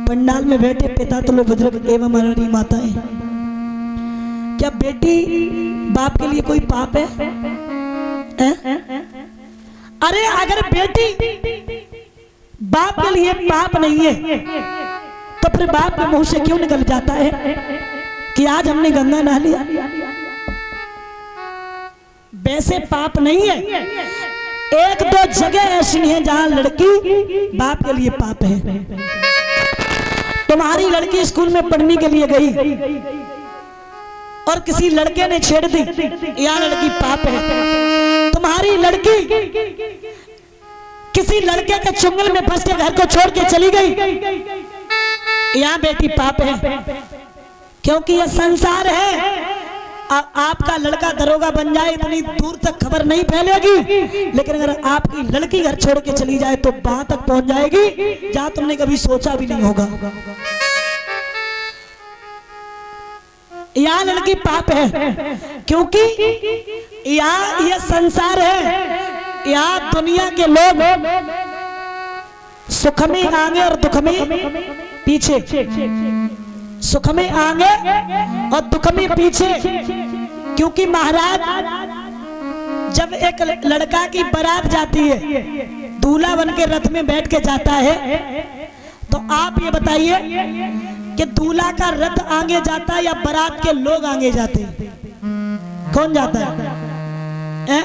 पंडाल में बैठे पिता तुल्य बुजुर्ग एवं हमारी माताएं, क्या बेटी बाप के लिए कोई पाप है? अरे अगर बेटी बाप के लिए पाप नहीं है तो फिर बाप के मुंह से क्यों निकल जाता है कि आज हमने गंगा नहा लिया? वैसे पाप नहीं है, एक दो जगह ऐसी हैं जहां लड़की बाप के लिए पाप है। तुम्हारी लड़की स्कूल में पढ़ने के लिए गई और किसी लड़के ने छेड़ दी, यह लड़की पाप है। तुम्हारी लड़की किसी लड़के के चुंगल में फंस के घर को छोड़ के चली गई, यह बेटी पाप है, क्योंकि यह संसार है। आपका लड़का दरोगा बन जाए इतनी दूर तक खबर नहीं फैलेगी, लेकिन अगर आपकी लड़की घर छोड़ के चली जाए तो वहां तक पहुंच जाएगी जहां तुमने कभी सोचा भी नहीं होगा। यह लड़की पाप है, क्योंकि यह संसार है। यहाँ दुनिया के लोग सुख में आगे और दुख में पीछे, सुख में आगे और दुख में पीछे, क्योंकि महाराज जब एक लड़का की बारात जाती है, दूल्हा बन के रथ में बैठ के जाता है, तो आप ये बताइए कि दूल्हा का रथ आगे जाता है या बारात के लोग आगे जाते हैं? कौन जाता है?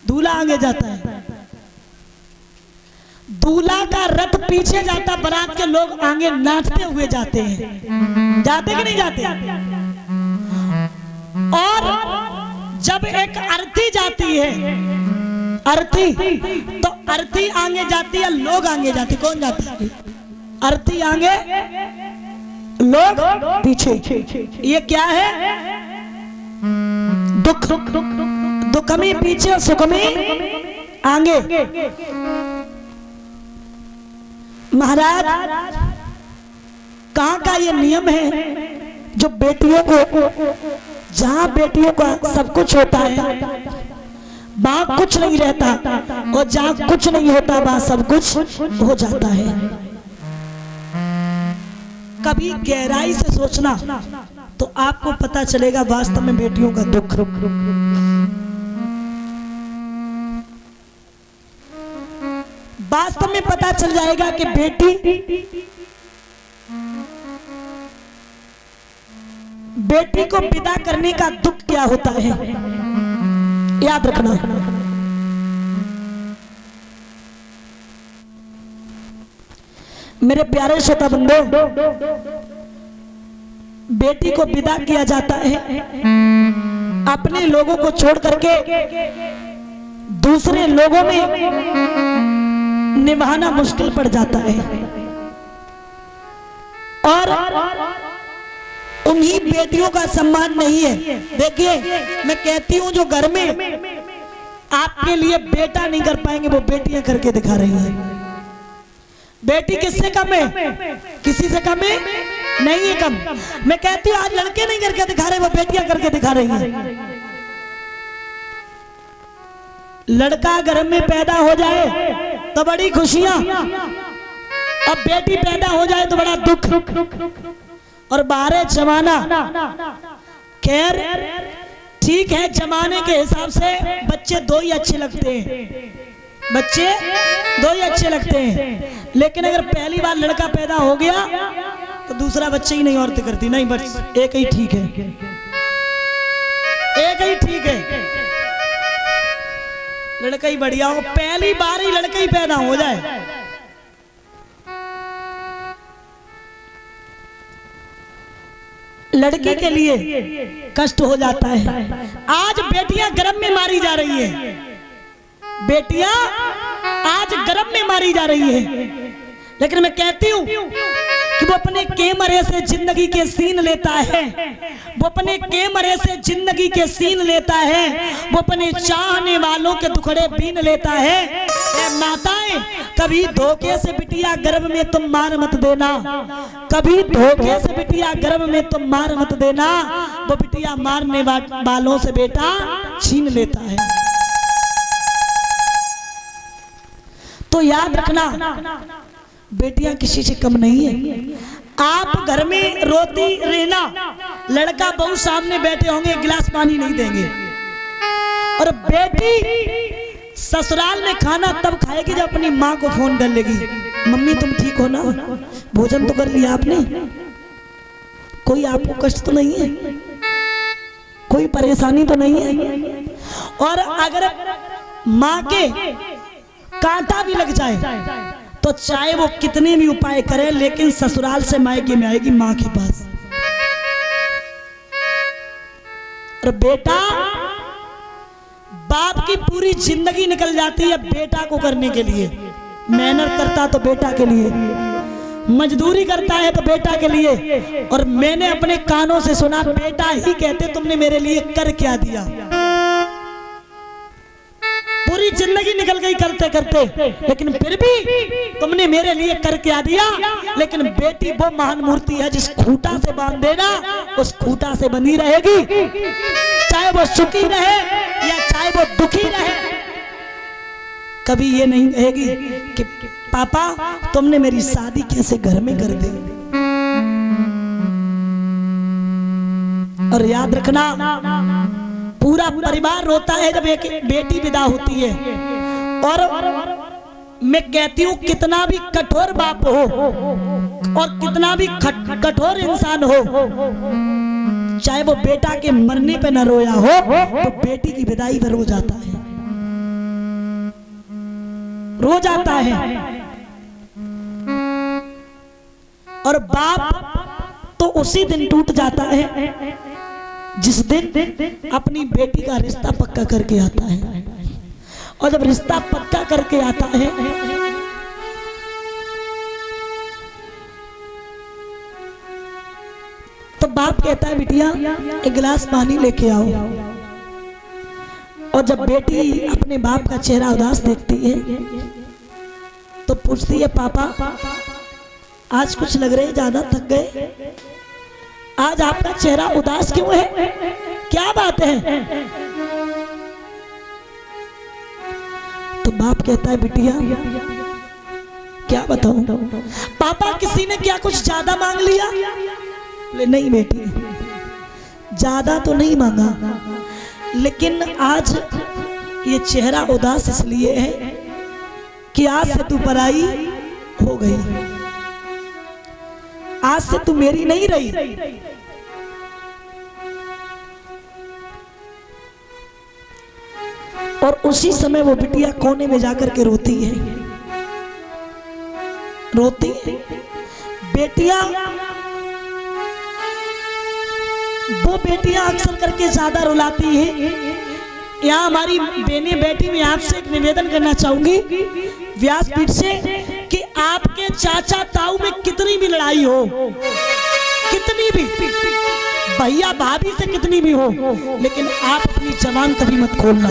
दूल्हा आगे जाता है। दूल्हा का रथ पीछे जाता, बारात के लोग आगे नाचते हुए जाते हैं। जाते कि नहीं जाते? और जब एक अर्थी जाती है, अर्थी, तो अर्थी आगे जाती है, लोग आगे जाते? कौन जाता है? अर्थी आगे, लोग पीछे। ये क्या है? दुख, दुख में पीछे, सुख में आगे। महाराज कहाँ का ये नियम है जो बेटियों को, जहां बेटियों का सब कुछ होता है वहां कुछ नहीं रहता, और जहां कुछ नहीं होता वहां सब कुछ हो जाता है। कभी गहराई से सोचना तो आपको पता चलेगा वास्तव में बेटियों का दुख। वास्तव में पता चल जाएगा कि बेटी को विदा करने का दुख क्या होता है। याद रखना, मेरे प्यारे श्रोता बंधु, बेटी को विदा किया जाता है अपने लोगों को छोड़ करके दूसरे लोगों में निभाना मुश्किल पड़ जाता है, और उन्हीं बेटियों का सम्मान नहीं है। देखिए, मैं कहती हूं जो घर में आपके लिए बेटा नहीं कर पाएंगे वो बेटियां करके दिखा रही हैं। बेटी किससे कम है? किसी से कम है नहीं है कम। मैं कहती हूं आज लड़के नहीं करके दिखा रहे, वो बेटियां करके दिखा रही हैं। लड़का घर में पैदा हो जाए तो बड़ी खुशियां, अब बेटी पैदा हो जाए तो बड़ा दुख। और बाहर जमाना, खैर ठीक है, जमाने के हिसाब से बच्चे दो ही अच्छे लगते हैं, बच्चे दो ही अच्छे लगते हैं, लेकिन अगर पहली बार लड़का पैदा हो गया तो दूसरा बच्चे ही नहीं औरतें करती, नहीं बस एक ही ठीक है, एक ही ठीक है, लड़का ही बढ़िया हो, पहली बार ही लड़का ही पैदा हो जाए। लड़के के लिए कष्ट हो जाता है। आज बेटियां गर्भ में मारी जा रही है, बेटियां आज गर्भ में मारी जा रही है, लेकिन मैं कहती हूं कि वो अपने कैमरे से जिंदगी के सीन लेता है, वो अपने कैमरे से जिंदगी के सीन लेता है, वो अपने चाहने वालों के दुखड़े बीन लेता है। ए माताएं, कभी धोखे से बिटिया गर्भ में तुम मार मत देना, कभी धोखे से बिटिया गर्भ में तुम मार मत देना, वो बिटिया मारने वालों से बेटा छीन लेता है। तो याद रखना, बेटियां किसी से कम नहीं है। आप घर में रोती रहना, लड़का बहू सामने बैठे होंगे, एक गिलास पानी नहीं देंगे। और बेटी ससुराल में खाना तब खाएगी जब अपनी माँ को फोन कर लेगी, मम्मी तुम ठीक हो ना, भोजन तो कर लिया आपने, कोई आपको कष्ट तो नहीं है, कोई परेशानी तो नहीं है। और अगर माँ के कांटा भी लग जाए तो चाहे वो कितने भी उपाय करे, लेकिन ससुराल से मायके में आएगी माँ के पास। और बेटा, बाप की पूरी जिंदगी निकल जाती है बेटा को करने के लिए। मेहनत करता तो बेटा के लिए, मजदूरी करता है तो बेटा के लिए। और मैंने अपने कानों से सुना, बेटा ही कहते तुमने मेरे लिए कर क्या दिया। पूरी जिंदगी निकल गई करते करते, लेकिन फिर भी तुमने मेरे लिए कर क्या दिया। लेकिन बेटी वो महान मूर्ति है, जिस खूंटा से बांध देना उस खूंटा से बनी रहेगी, चाहे वो सुखी रहे या चाहे वो दुखी रहे। कभी ये नहीं कहेगी कि पापा तुमने मेरी शादी कैसे घर में कर दी। और याद रखना, पूरा परिवार रोता है जब एक बेटी विदा होती है। और मैं कहती हूँ, कितना भी कठोर बाप हो और कितना भी कठोर इंसान हो, चाहे वो बेटा के मरने पे न रोया हो तो बेटी की विदाई पर रो जाता है, रो जाता है। और बाप तो उसी दिन टूट जाता है जिस दिन अपनी बेटी का रिश्ता पक्का करके आता है। और जब रिश्ता पक्का करके आता है तो बाप कहता है बिटिया एक गिलास पानी लेके आओ। और जब बेटी अपने बाप का चेहरा उदास देखती है तो पूछती है, पापा आज कुछ लग रहे ज्यादा थक गए, आज आपका चेहरा उदास क्यों है, क्या बात है। तो बाप कहता है, बिटिया क्या बताऊं, पापा किसी ने क्या कुछ ज्यादा मांग लिया। नहीं बेटी, ज्यादा तो नहीं मांगा, लेकिन आज ये चेहरा उदास इसलिए है कि आज से तू पराई हो गई, आज से तू मेरी नहीं रही। और उसी समय वो बिटिया कोने में जाकर के रोती है, रोती है। बेटियां, वो बेटियां अक्सर करके ज्यादा रुलाती है। यहाँ हमारी बहनें बैठी, मैं आपसे एक निवेदन करना चाहूंगी व्यासपीठ से कि आपके चाचा ताऊ में कितनी भी लड़ाई हो, कितनी भी भैया भाभी से कितनी भी हो, लेकिन आप अपनी जबान कभी मत खोलना,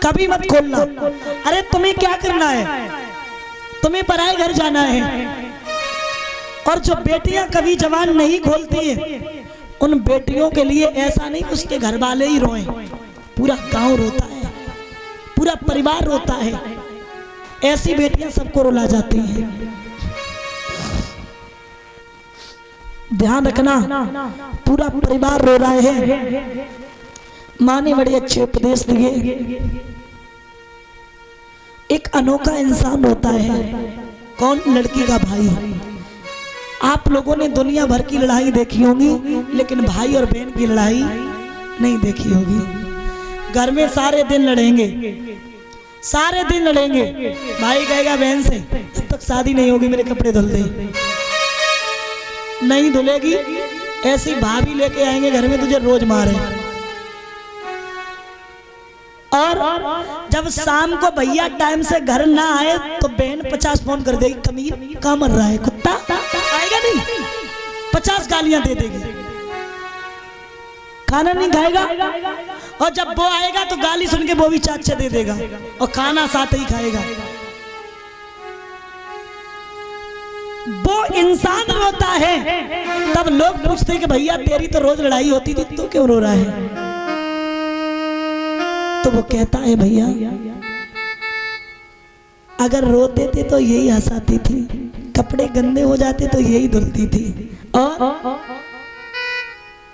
कभी मत खोलना। अरे तुम्हें क्या करना है, तुम्हें पराए घर जाना है। और जो बेटियां कभी जबान नहीं खोलती है, उन बेटियों के लिए ऐसा नहीं उसके घर वाले ही रोएं, पूरा गांव रोता है, पूरा परिवार रोता है। ऐसी बेटियां सबको रुला जाती हैं। ध्यान रखना, पूरा परिवार रो रहा है। माँ ने बड़े अच्छे उपदेश दिए। एक अनोखा इंसान होता है, कौन, लड़की का भाई। आप लोगों ने दुनिया भर की लड़ाई देखी होगी, लेकिन भाई और बहन की लड़ाई नहीं देखी होगी। घर में सारे दिन लड़ेंगे, सारे दिन लड़ेंगे। भाई कहेगा बहन से, जब तक शादी नहीं होगी मेरे कपड़े धुल दे, नहीं धुलेगी ऐसी भाभी लेके आएंगे घर में, तुझे रोज मारे। और जब शाम को भैया टाइम से घर ना आए तो बहन 50 फोन कर देगी, कमीर कहाँ मर रहा है, कुत्ता आएगा नहीं, 50 गालियां दे देगी, खाना नहीं खाएगा। और जब वो आएगा तो गाली सुन के वो भी चाचा दे देगा और खाना साथ ही खाएगा। वो इंसान रोता है, तब लोग पूछते हैं कि भैया तेरी तो रोज लड़ाई होती थी, तू क्यों रो रहा है। तो वो कहता है भैया अगर रोते थे तो यही हंसाती थी, कपड़े गंदे हो जाते तो यही धुलती थी, और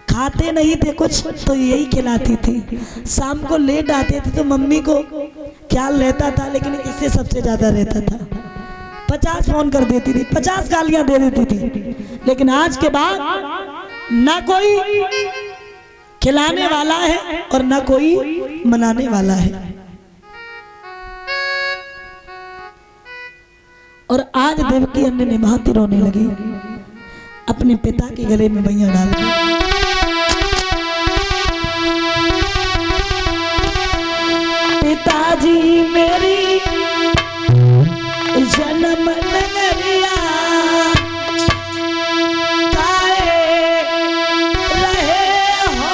खाते नहीं थे कुछ तो यही खिलाती थी। शाम को लेट आते थे तो मम्मी को ख्याल रहता था, लेकिन इससे सबसे ज्यादा रहता था। 50 फोन कर देती थी, 50 गालियां दे देती थी, लेकिन आज के बाद ना कोई खिलाने वाला है और ना कोई मनाने वाला है। और आज देवकी अन्य निभाती रोने लगी, अपने पिता के गले में मैया डाल दी। पिताजी मेरी जन्म नगरिया काहे रहे हो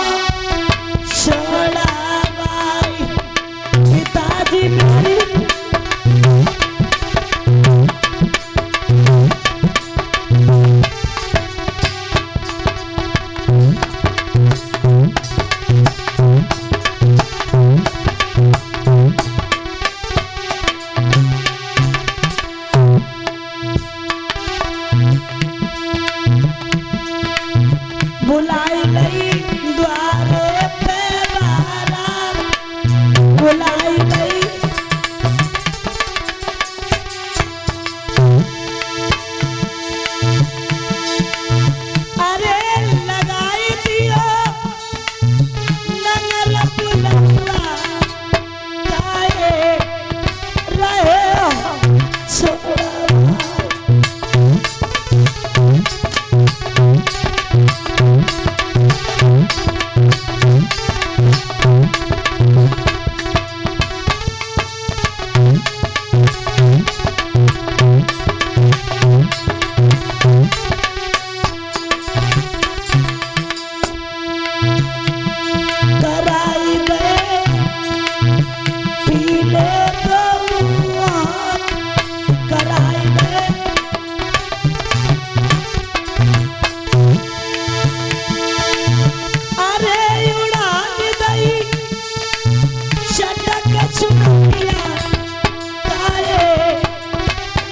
छोड़ा भाई। पिताजी मेरी बुलाई गई द्वारे पे बारात, बुलाई गई अरे लगाई दियो नंगल बुलंदा काहे रहे हो छोड़ा। कराई गए पीले कराई गए अरे उड़ान दई चटक चुनिया काहे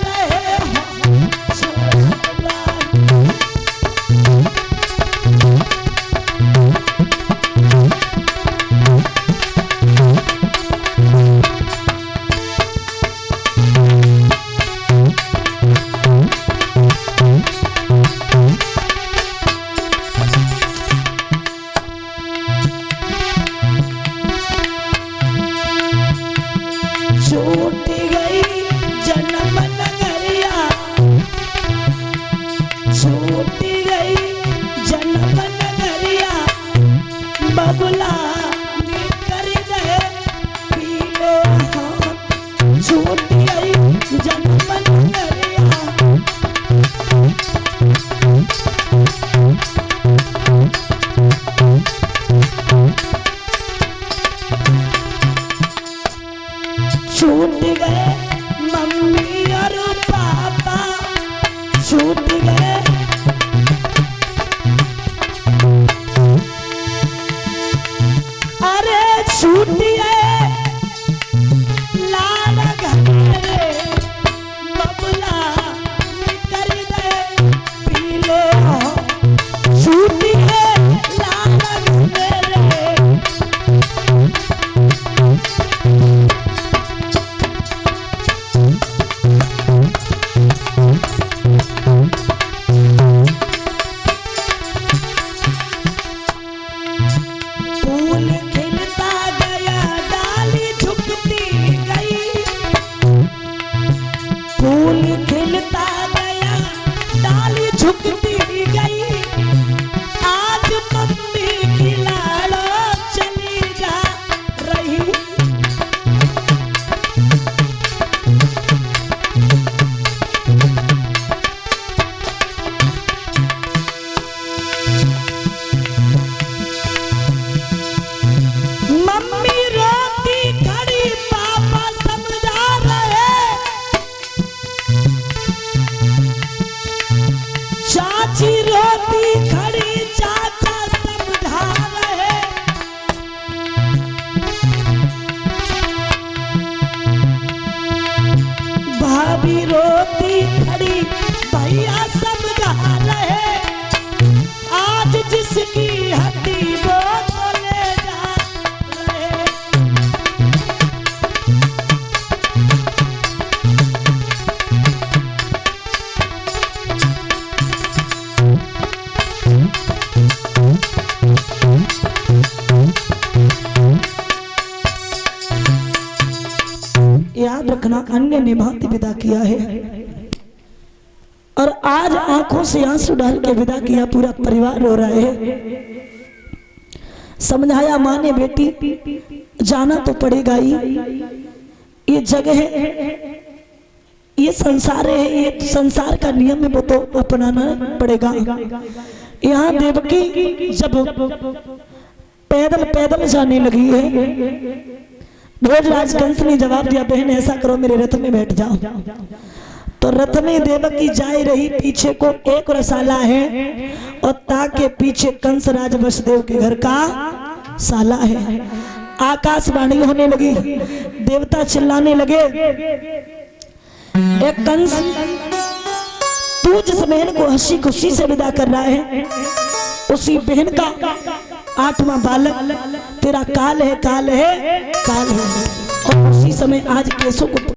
रहे हो छोड़ा। छूट गई जन्म नगरिया, छूट गई जन्म नगरिया, बबुला कर गए पीले हाथ। छूट गई जन्म नगरिया, छूट गए मम्मी और पापा, छूट गए अरे छूट गए लाल घरे, बबुला कर गए पीले हाथ। छूट गए लाल घरे, फूल खिलता गया डाली झुकती गई, फूल खिलता गया डाली झुकती गई। आज मम्मी की लाड़ो चली जा रही, मम्मी रोती खड़ी पापा समझा रहे। चार ने निभाते विदा किया है। और आज आंखों से आंसू डाल के विदा किया, पूरा परिवार रो रहा है। समझाया माँ ने, बेटी जाना तो पड़ेगा ही, ये जगह है, ये संसार है, ये संसार का नियम है, वो तो अपनाना पड़ेगा। यहाँ देवकी जब पैदल पैदल जाने लगी है, भोजराज कंस ने जवाब दिया, बहन ऐसा करो मेरे रथ में बैठ जाओ। तो रथ में देवकी जा रही, पीछे को एक रसाला है और ताके पीछे कंस राज वसुदेव के घर का साला है। आकाशवाणी होने लगी, देवता चिल्लाने लगे, एक कंस तू जिस बहन को हंसी खुशी से विदा कर रहा है, उसी बहन का 8वां बालक तेरा काल है, काल है, काल है। और उसी समय आज केसों को